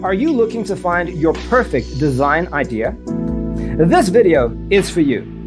Are you looking to find your perfect design idea? This video is for you.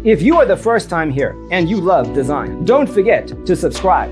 If you are the first time here and you love design, don't forget to subscribe.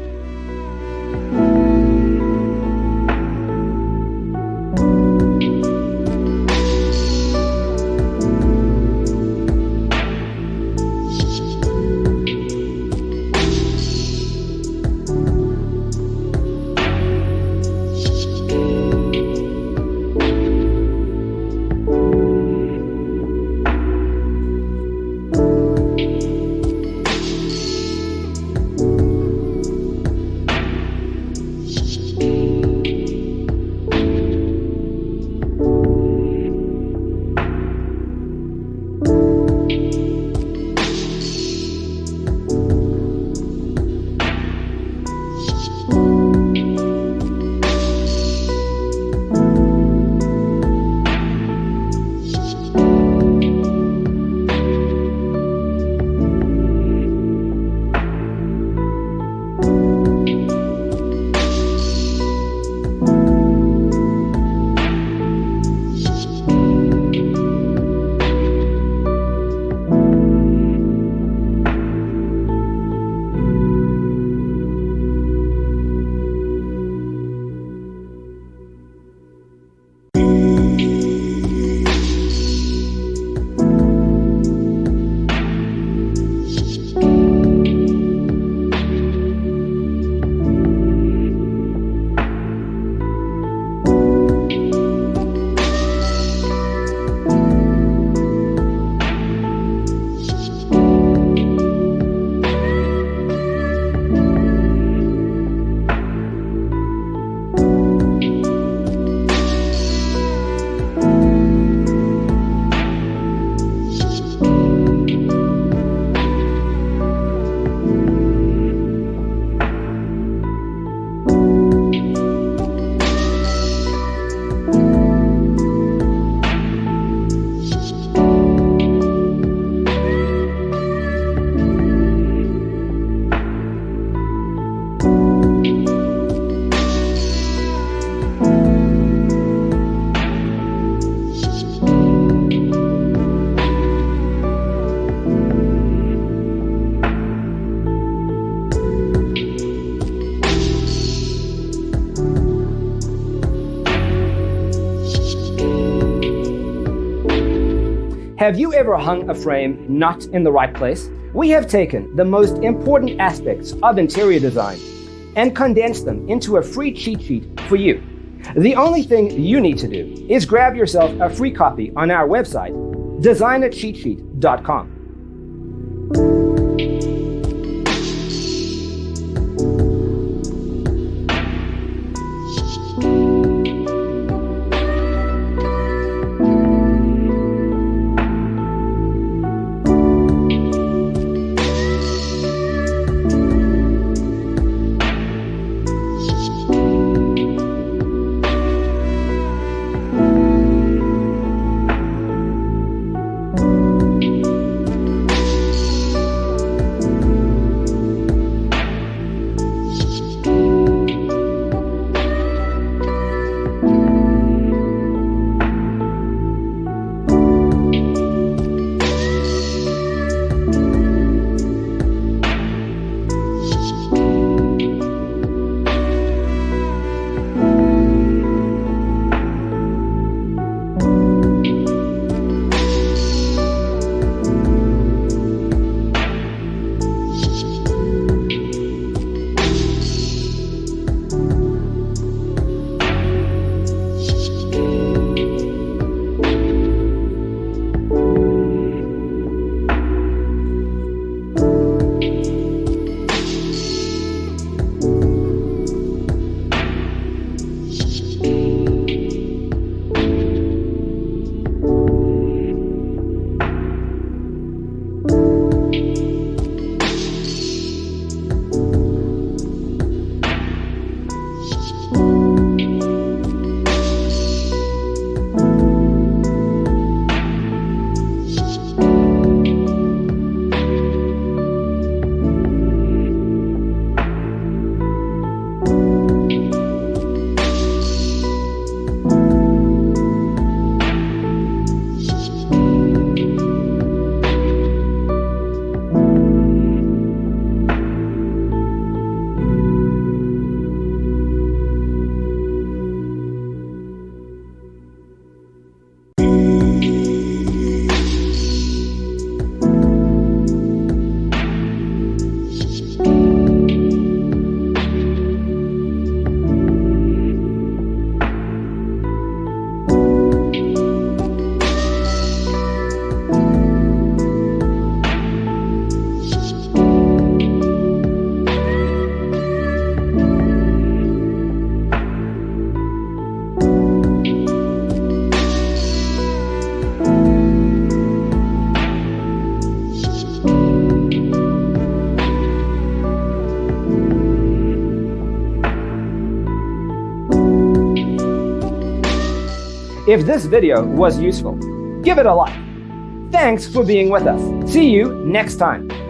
Have you ever hung a frame not in the right place? We have taken the most important aspects of interior design and condensed them into a free cheat sheet for you. The only thing you need to do is grab yourself a free copy on our website, designercheatsheet.com. If this video was useful, give it a like. Thanks for being with us. See you next time.